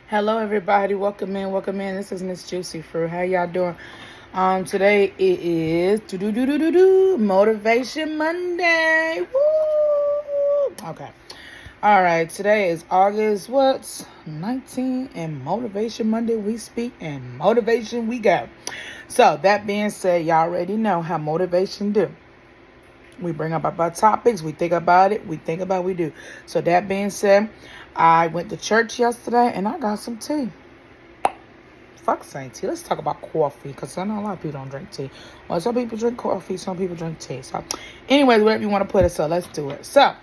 Hello, everybody. Welcome in. Welcome in. This is Miss Juicy Fruit. How y'all doing? Today it is Motivation Monday. Woo! Okay. All right. Today is August 19, and Motivation Monday we speak and motivation we go. So that being said, y'all already know how motivation do. We bring up our topics. We think about it. We think about what we do. So that being said, I went to church yesterday and I got some tea. Fuck saying tea. Let's talk about coffee because I know a lot of people don't drink tea. Well, some people drink coffee. Some people drink tea. So anyways, whatever you want to put it. So let's do it. So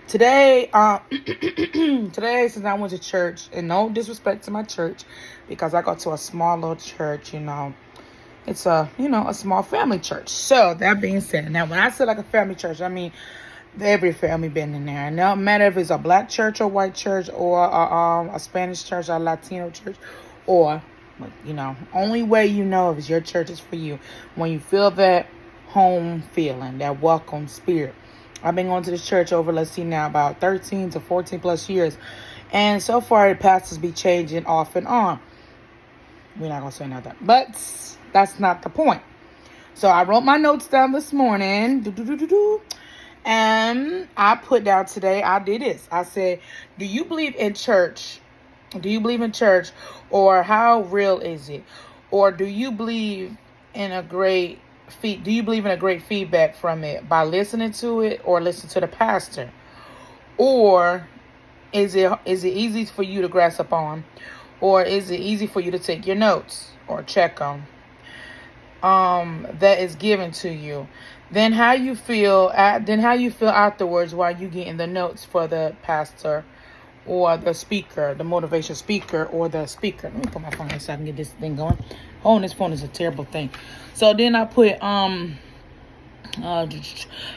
today, today since I went to church, and no disrespect to my church because I go to a small little church, It's a small family church. So that being said, now when I say like a family church, I mean every family been in there. And no matter if it's a black church or white church or a Spanish church or a Latino church, or only way if your church is for you when you feel that home feeling, that welcome spirit. I've been going to this church over, about 13 to 14 plus years, and so far the pastors be changing off and on. We're not gonna say nothing, but that's not the point. So I wrote my notes down this morning. And I put down today, I did this. I said, do you believe in church? Do you believe in church? Or how real is it? Or do you believe in a great feedback from it by listening to it or listen to the pastor? Or is it easy for you to grasp upon? Or is it easy for you to take your notes or check them? That is given to you. Then how you feel afterwards while you getting the notes for the pastor or the speaker, the motivation speaker or the speaker. Let me put my phone in so I can get this thing going. Holding this phone is a terrible thing. So then I put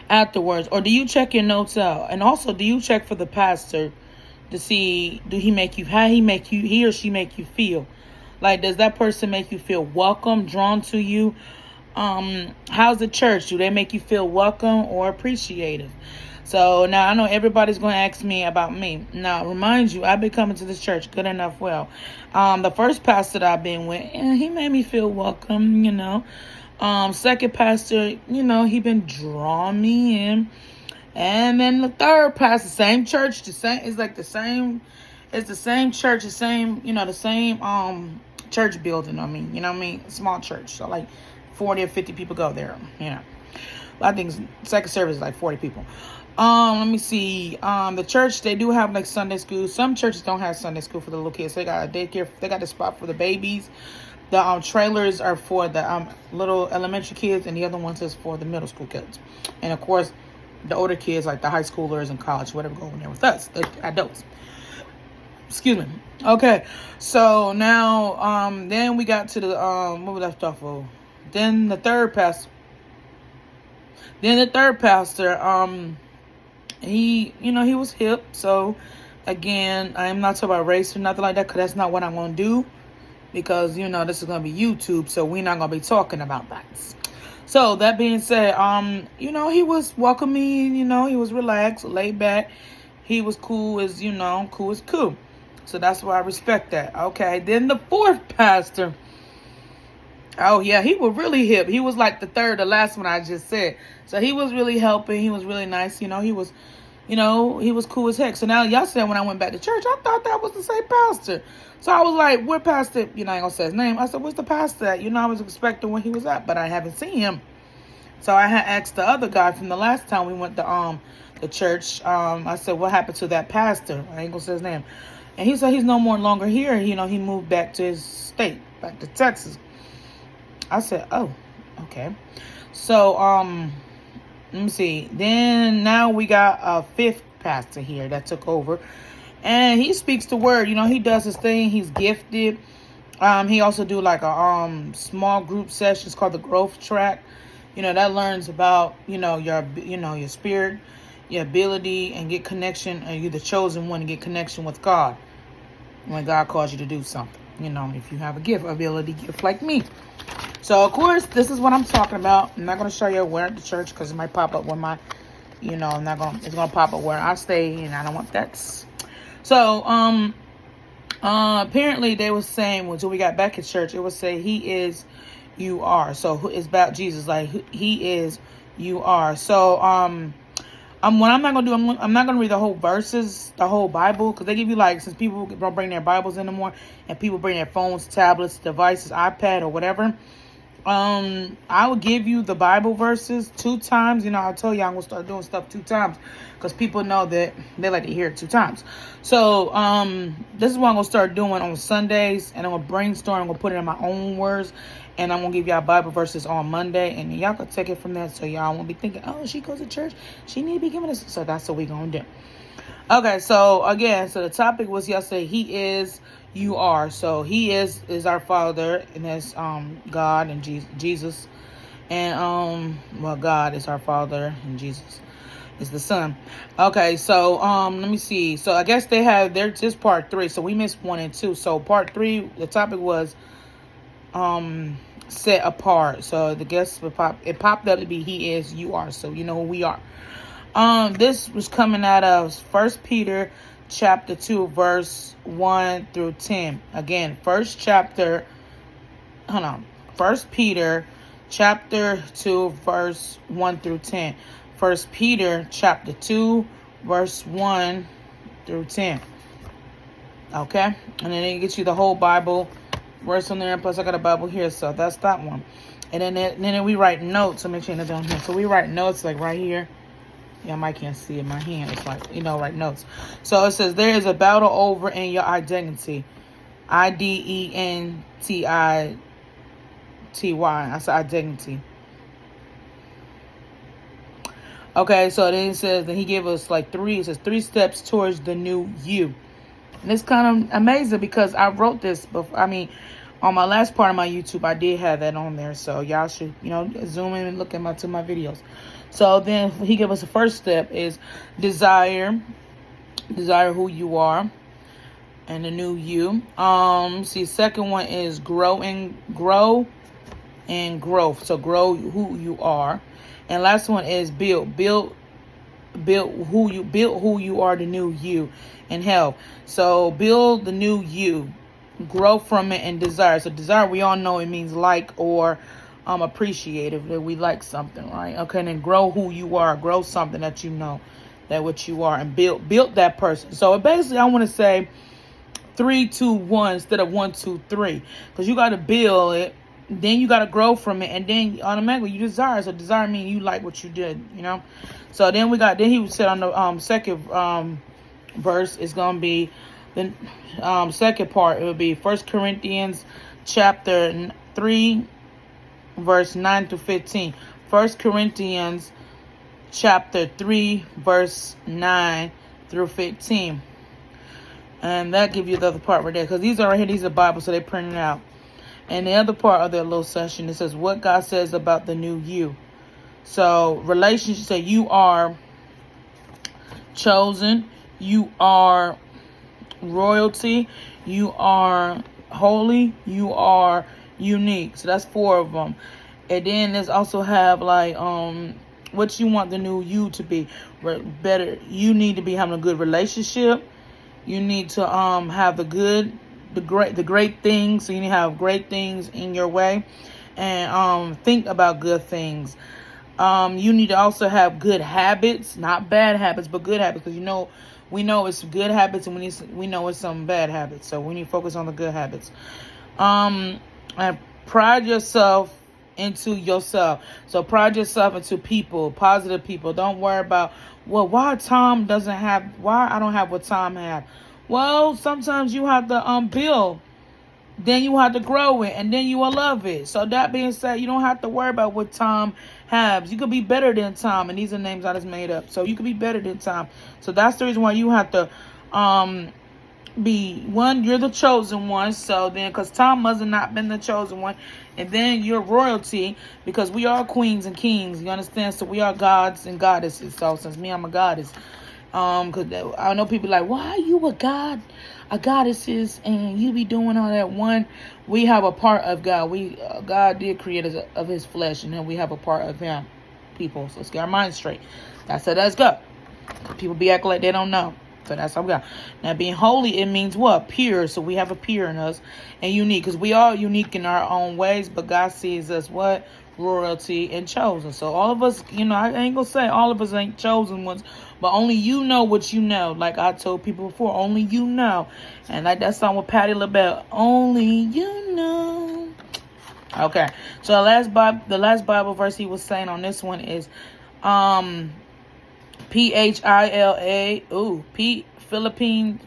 afterwards, or do you check your notes out? And also, do you check for the pastor to see he or she make you feel? Like, does that person make you feel welcome, drawn to you? How's the church? Do they make you feel welcome or appreciative? So now I know everybody's going to ask me about me. Now, remind you, I've been coming to this church good enough. Well, the first pastor that I've been with, he made me feel welcome, Second pastor, he been drawing me in. And then the third pastor, same church, it's the same church, the same church building. Small church. So like 40 or 50 people go there, I think second service is like 40 people. Let me see. The church, they do have like Sunday school. Some churches don't have Sunday school for the little kids. They got a daycare. They got the spot for the babies. The trailers are for the little elementary kids, and the other ones is for the middle school kids. And of course, the older kids, like the high schoolers and college, whatever, go in there with us, the adults. Excuse me. Okay, so now then we got to the what we left off of. Then the third pastor, he was hip. So again, I'm not talking about race or nothing like that, because that's not what I'm gonna do, because this is gonna be YouTube, so we're not gonna be talking about that. So that being said, he was welcoming, he was relaxed, laid back. He was cool as cool. So that's why I respect that. Okay. Then the fourth pastor. Oh yeah, he was really hip. He was like the last one I just said. So he was really helping. He was really nice. He was cool as heck. So now yesterday when I went back to church, I thought that was the same pastor. So I was like, where pastor? I ain't gonna say his name. I said, where's the pastor at? I was expecting when he was at, but I haven't seen him. So I had asked the other guy from the last time we went to the church. I said, what happened to that pastor? I ain't gonna say his name. And he said he's no more longer here. He moved back to his state, back to Texas. I said, oh, okay. So, let me see. Then now we got a fifth pastor here that took over. And he speaks the word. He does his thing. He's gifted. He also do like a small group sessions called the growth track. That learns about, your spirit, your ability, and get connection. You're the chosen one to get connection with God when God calls you to do something. If you have a gift like me. So, of course, this is what I'm talking about. I'm not going to show you where at the church because it might pop up when it's going to pop up where I stay, and I don't want that. So, Apparently they were saying until we got back at church, it would say he is, you are. So it's about Jesus, like he is, you are. So what I'm not gonna do, I'm not gonna read the whole verses, the whole Bible, because they give you like, since people don't bring their Bibles anymore, and people bring their phones, tablets, devices, iPad or whatever. I will give you the Bible verses 2 times. I told you I'm gonna start doing stuff 2 times because people know that they like to hear it 2 times. So this is what I'm gonna start doing on Sundays, and I'm gonna brainstorm. I'm gonna put it in my own words, and I'm gonna give y'all Bible verses on Monday, and y'all can take it from there. So y'all won't be thinking, oh, she goes to church, she need to be giving us. So that's what we gonna do. Okay, so again, so the topic was yesterday, he is, you are. So he is our Father, and that's God and Jesus. And God is our Father, and Jesus is the Son. Okay, so let me see. So I guess they're just part 3. So we missed 1 and 2. So part 3, the topic was set apart. So the guest popped up to be he is, you are. So you know who we are. This was coming out of 1 Peter chapter 2, verse 1 through 10. Again, 1 Peter chapter 2, verse 1 through 10. 1 Peter chapter 2, verse 1 through 10. Okay? And then it gets you the whole Bible verse on there. Plus I got a Bible here, so that's that one. And then we write notes. So make sure you're down here. So we write notes like right here. Yeah, I might can't see it in my hand. It's like, write notes. So it says, there is a battle over in your identity. Identity. I said identity. Okay, so then it says that he gave us like 3 steps towards the new you. And it's kind of amazing because I wrote this before. On my last part of my YouTube, I did have that on there. So y'all should, zoom in and look at my videos. So then he gave us the first step is desire who you are and the new you. Second one is grow and growth. So grow who you are. And last one is build who you are, the new you, and health. So build the new you, grow from it, and desire. So desire, we all know it means like or appreciative, that we like something, right? Okay, and then grow who you are, grow something that you know that what you are, and build that person. So basically I want to say 3, 2, 1 instead of 1, 2, 3, because you got to build it, then you got to grow from it, and then automatically you desire. So desire means you like what you did, So then he said on the second verse is gonna be the second part. It would be 1 Corinthians chapter 3, verse 9 to 15. 1 Corinthians chapter 3, verse 9 through 15. And that gives you the other part right there, because these are right here, these are Bible, so they printed out. And the other part of their little session, it says what God says about the new you. So relationship, say you are chosen, you are royalty, you are holy, you are unique. So that's 4 of them. And then there's also have like what you want the new you to be. Better, you need to be having a good relationship. You need to have the great things. So you need to have great things in your way, and think about good things. You need to also have good habits, not bad habits, but good habits, because we know it's good habits, and we know it's some bad habits. So we need to focus on the good habits. And pride yourself into yourself. So pride yourself into people, positive people. Don't worry about, why I don't have what Tom have. Well, sometimes you have to build, then you have to grow it, and then you will love it. So that being said, you don't have to worry about what Tom has. You could be better than Tom, and these are names I just made up. So you could be better than Tom. So that's the reason why you have to be one. You're the chosen one. So then, because Tom must have not been the chosen one, and then you're royalty, because we are queens and kings. You understand? So we are gods and goddesses. So since I'm a goddess, because I know people like, why are you a goddesses, and you be doing all that? One, we have a part of God. God did create us of His flesh, and then we have a part of Him. People, so let's get our minds straight. That's it. Let's go. People be acting like they don't know. So that's how we got. Now, being holy, it means what? Pure. So we have a pure in us and unique, because we are unique in our own ways, but God sees us what? Royalty and chosen. So all of us, I ain't gonna say all of us ain't chosen ones, but only you know what you know. Like I told people before, only you know. And like that song with Patti LaBelle, only you know. Okay. So the last Bible verse he was saying on this one is Phila.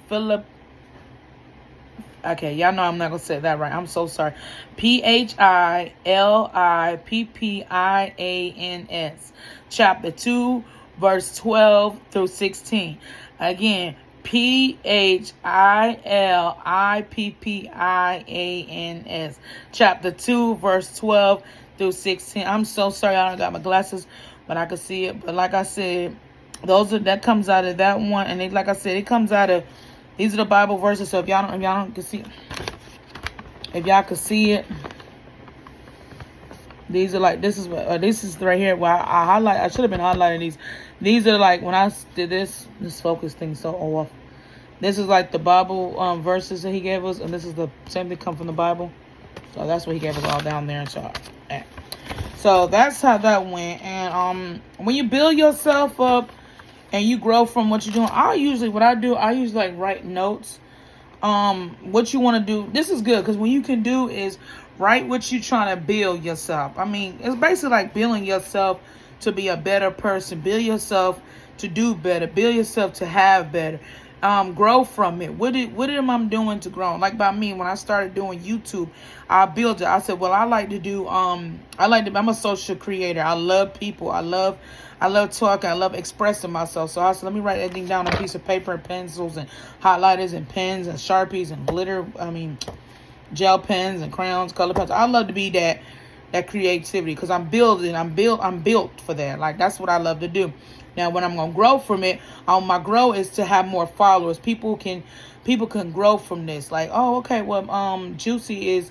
Philip. Okay, y'all know I'm not gonna say that right. I'm so sorry. Philippians, chapter 2, verse 12 through 16. Again, Philippians, chapter 2, verse 12 through 16. I'm so sorry I don't got my glasses, but I can see it. But like I said, that comes out of that one, and like I said, it comes out of, these are the Bible verses. So if y'all can see, if y'all can see it, these are like, this is right here. Well, I should have been highlighting these. These are like, when I did this focus thing so off. This is like the Bible verses that he gave us, and this is the same thing come from the Bible. So that's what he gave us all down there. So that's how that went. And when you build yourself up and you grow from what you're doing, I usually like write notes. What you want to do. This is good, because what you can do is write what you're trying to build yourself. I mean, it's basically like building yourself to be a better person. Build yourself to do better. Build yourself to have better. Grow from it. What am I doing to grow? Like by me, when I started doing YouTube, I built it. I said, well, I like to do, I'm a social creator. I love people. I love talking. I love expressing myself. So I said, let me write everything down on a piece of paper and pencils and highlighters and pens and Sharpies and glitter. Gel pens and crayons, color pens. I love to be that creativity, because I'm built for that. Like, that's what I love to do. Now, when I'm gonna grow from it, my grow is to have more followers. People can grow from this. Like, oh, okay, well, Juicy is,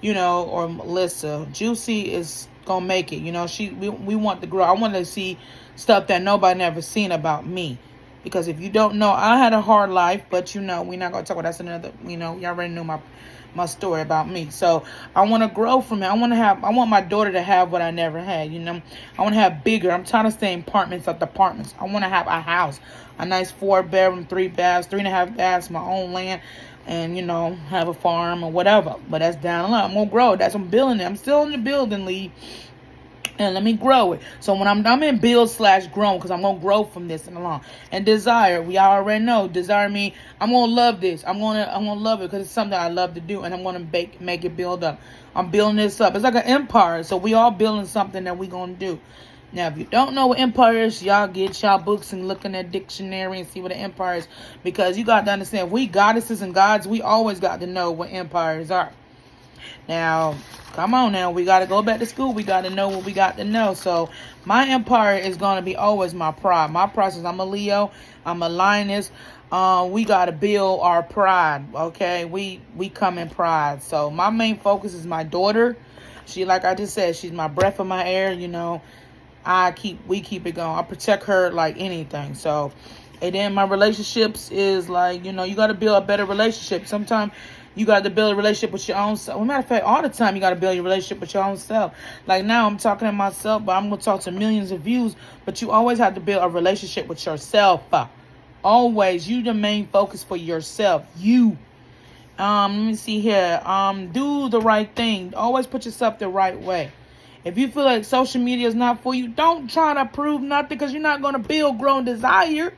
or Melissa, Juicy is gonna make it. We want to grow. I want to see stuff that nobody never seen about me. Because if you don't know, I had a hard life, but we're not gonna talk about that's another. Y'all already know my story about me. So I want to grow from it. I want my daughter to have what I never had. I want to have bigger. I'm trying to stay in apartments. I want to have a house, a nice 4-bedroom, 3 baths, 3.5 baths, my own land, and have a farm or whatever. But that's down the line. I'm gonna grow. I'm building it. I'm still in the building league. And let me grow it. So when I'm in build/grown, because I'm going to grow from this and along. And desire, we already know. Desire means I'm going to love this. I'm going to love it, because it's something I love to do. And I'm going to make it build up. I'm building this up. It's like an empire. So we all building something that we going to do. Now, if you don't know what empire is, y'all get y'all books and look in that dictionary and see what an empire is. Because you got to understand, we goddesses and gods, we always got to know what empires are. Now, come on now. We got to go back to school. We got to know what we got to know. So, my empire is going to be always my pride. My process, I'm a Leo. I'm a lioness. We got to build our pride, okay? We come in pride. So, my main focus is my daughter. She, like I just said, she's my breath of my air, we keep it going. I protect her like anything. So, and then my relationships is like, you got to build a better relationship. Sometimes you got to build a relationship with your own self. Well, matter of fact, all the time you got to build your relationship with your own self. Like now I'm talking to myself, but I'm going to talk to millions of views. But you always have to build a relationship with yourself. Always. You the main focus for yourself. You. Let me see here. Do the right thing. Always put yourself the right way. If you feel like social media is not for you, don't try to prove nothing, because you're not going to build, grow, and desire.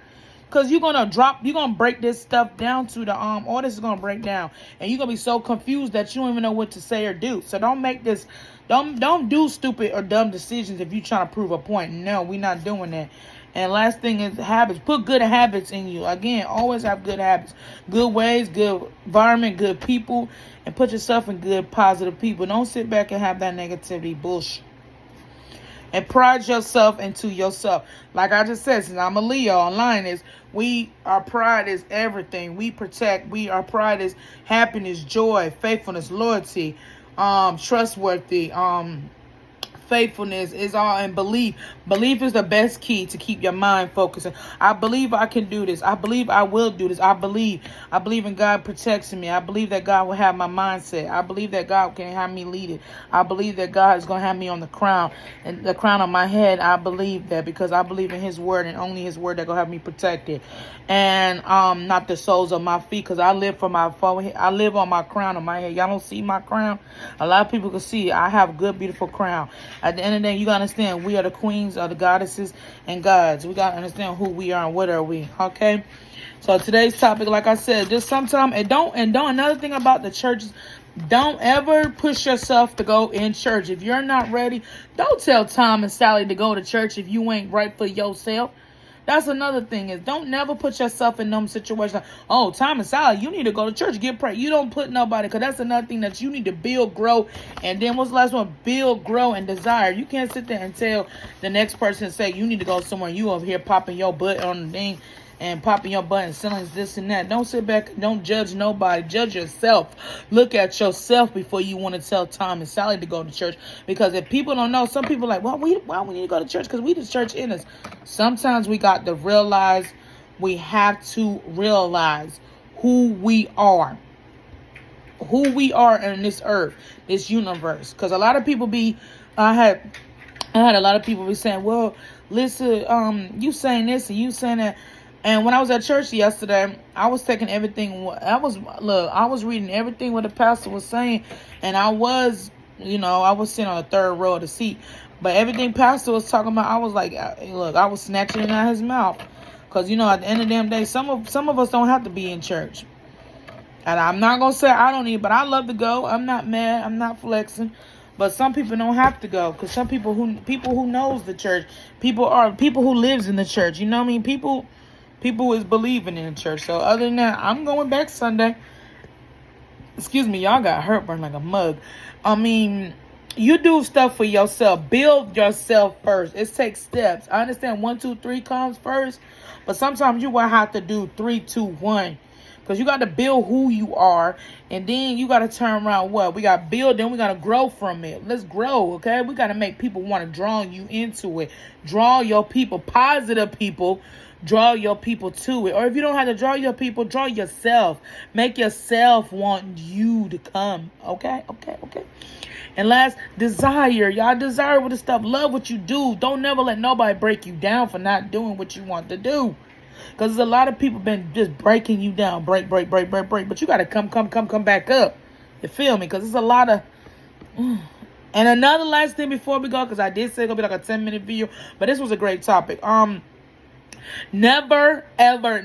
Because you're going to break this stuff down to the, all this is going to break down. And you're going to be so confused that you don't even know what to say or do. So don't do stupid or dumb decisions if you're trying to prove a point. No, we're not doing that. And last thing is habits. Put good habits in you. Again, always have good habits. Good ways, good environment, good people. And put yourself in good, positive people. Don't sit back and have that negativity bullshit. And pride yourself into yourself. Like I just said, since I'm a Leo online, our pride is everything. Our pride is happiness, joy, faithfulness, loyalty, trustworthy, faithfulness is all, and belief. Belief is the best key to keep your mind focused. I believe I can do this. I believe I will do this. I believe in God protecting me. I believe that God will have my mindset. I believe that God can have me lead it. I believe that God is going to have me on the crown, and the crown on my head. I believe that because I believe in his word, and only his word that going to have me protected, and not the soles of my feet, because I live for my forehead. I live on my crown on my head. Y'all don't see my crown. A lot of people can see it. I have a good, beautiful crown. At the end of the day, you got to understand, we are the queens, or the goddesses and gods. We got to understand who we are and what are we. Okay. So today's topic, like I said, just sometime, and don't another thing about the churches, don't ever push yourself to go in church. If you're not ready, don't tell Tom and Sally to go to church if you ain't right for yourself. That's another thing, is don't never put yourself in them situations. Like, oh, Tom and Sally, you need to go to church, get prayed. You don't put nobody, because that's another thing that you need to build, grow. And then what's the last one? Build, grow, and desire. You can't sit there and tell the next person, say you need to go somewhere. You over here popping your butt on the thing and popping your butt and selling this and that. Don't sit back. Don't judge nobody. Judge yourself. Look at yourself before you want to tell Tom and Sally to go to church. Because if people don't know, some people are like, why we need to go to church? Because we the church in us. Sometimes we got to realize, we have to realize who we are. Who we are in this earth, this universe. Because a lot of people I had a lot of people be saying, well, listen, you saying this and you saying that. And when I was at church yesterday, I was taking everything. I was reading everything what the pastor was saying, and I was sitting on the third row of the seat. But everything pastor was talking about, I was like, look, I was snatching it out of his mouth, because at the end of the damn day, some of us don't have to be in church. And I'm not gonna say I don't need, but I love to go. I'm not mad. I'm not flexing. But some people don't have to go, because some people who knows the church, people who lives in the church. You know what I mean? People is believing in the church. So other than that, I'm going back Sunday. Excuse me, y'all got heartburn like a mug. I mean, you do stuff for yourself. Build yourself first. It takes steps. I understand 1, 2, 3 comes first, but sometimes you will have to do 3, 2, 1. Because you got to build who you are, and then you got to turn around what? We got to build, then we got to grow from it. Let's grow, okay? We got to make people want to draw you into it. Draw your people, positive people. Draw your people to it. Or if you don't have to draw your people, draw yourself. Make yourself want you to come, okay? And last, desire. Y'all desire with the stuff. Love what you do. Don't never let nobody break you down for not doing what you want to do. Because there's a lot of people been just breaking you down. Break. But you got to come back up. You feel me? Because there's a lot of... And another last thing before we go, because I did say it's going to be like a 10-minute video. But this was a great topic. Never, ever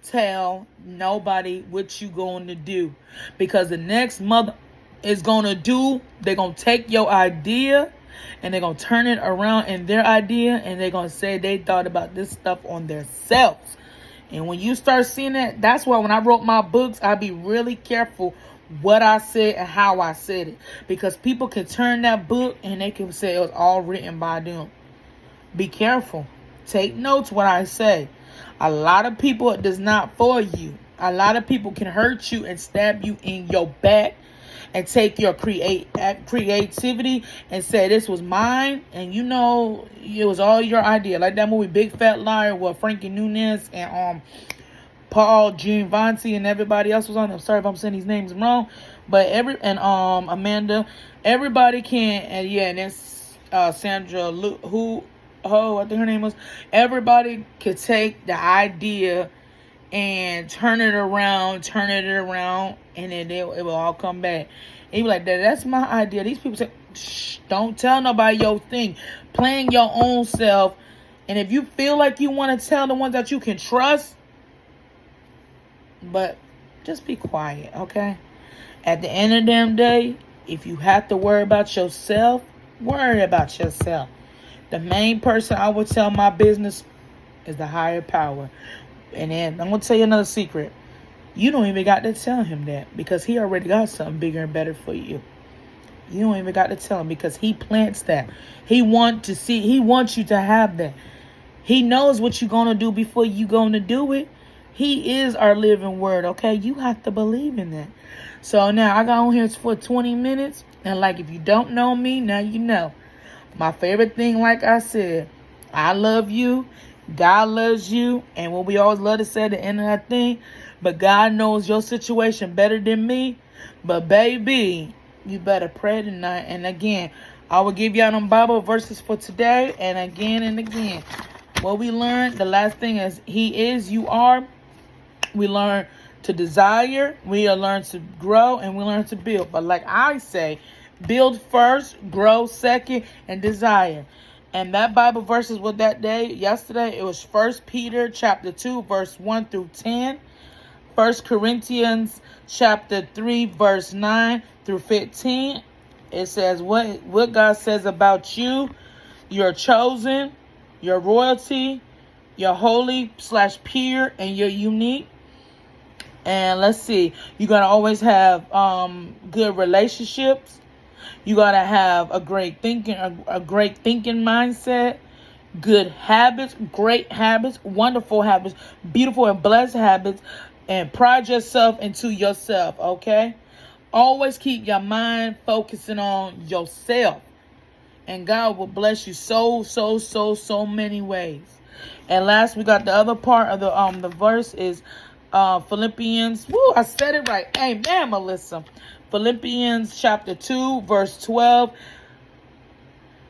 tell nobody what you going to do. Because the next mother is going to do... They're going to take your idea... and they're going to turn it around in their idea, and they're going to say they thought about this stuff on themselves. And when you start seeing that, that's why when I wrote my books, I be really careful what I said and how I said it. Because people can turn that book and they can say it was all written by them. Be careful. Take notes what I say. A lot of people, it is not for you. A lot of people can hurt you and stab you in your back. And take your creativity and say this was mine, and it was all your idea. Like that movie Big Fat Liar, where Frankie Muniz and Paul Giamatti and everybody else was on. I'm sorry if I'm saying these names wrong, but Amanda, everybody can, and then Sandra I think her name was. Everybody could take the idea and turn it around, and then it will all come back. And you be like, that's my idea. These people say, shh, don't tell nobody your thing. Playing your own self. And if you feel like you want to tell the ones that you can trust, but just be quiet, okay? At the end of the damn day, if you have to worry about yourself, worry about yourself. The main person I would tell my business is the higher power. And then I'm going to tell you another secret. You don't even got to tell him that, because he already got something bigger and better for you. You don't even got to tell him, because he plants that. He wants you to have that. He knows what you're going to do before you going to do it. He is our living word, okay? You have to believe in that. So now I got on here for 20 minutes. And like, if you don't know me, now you know. My favorite thing, like I said, I love you. God loves you. And what we always love to say at the end of that thing, but God knows your situation better than me. But baby, you better pray tonight. And again, I will give y'all them Bible verses for today. And again. What we learned, the last thing is He is, you are. We learn to desire, we learn to grow, and we learn to build. But like I say, build first, grow second, and desire. And that Bible verse is what that day, yesterday, it was 1 Peter chapter 2, verse 1 through 10. 1 Corinthians chapter 3, verse 9 through 15. It says what God says about you. You're chosen, you're royalty, you're holy/pure, and you're unique. And let's see, you got to always have good relationships. You got to have a great thinking mindset, good habits, great habits, wonderful habits, beautiful and blessed habits, and pride yourself into yourself, okay? Always keep your mind focusing on yourself. And God will bless you so many ways. And last, we got the other part of the verse is Philippians. Woo, I said it right. Amen, Melissa. Philippians chapter 2, verse 12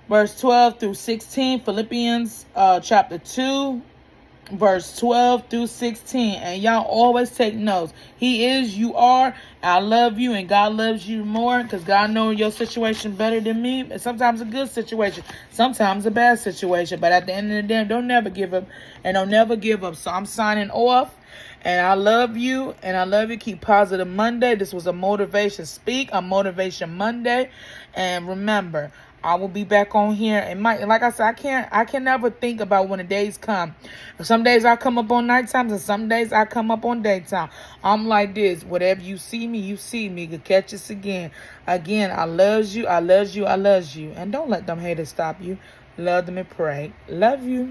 through 16. Philippians chapter 2, verse 12 through 16. And y'all always take notes. He is, you are. I love you, and God loves you more, because God knows your situation better than me. And sometimes a good situation, sometimes a bad situation. But at the end of the day, don't never give up, and don't never give up. So I'm signing off. And I love you, Keep positive Monday. This was a motivation Motivation Monday. And remember, I will be back on here. And like I said, I can never think about when the days come. Some days I come up on night times, and some days I come up on daytime. I'm like this. Whatever you see me, you see me. You can catch us again. Again, I love you. And don't let them haters stop you. Love them and pray. Love you.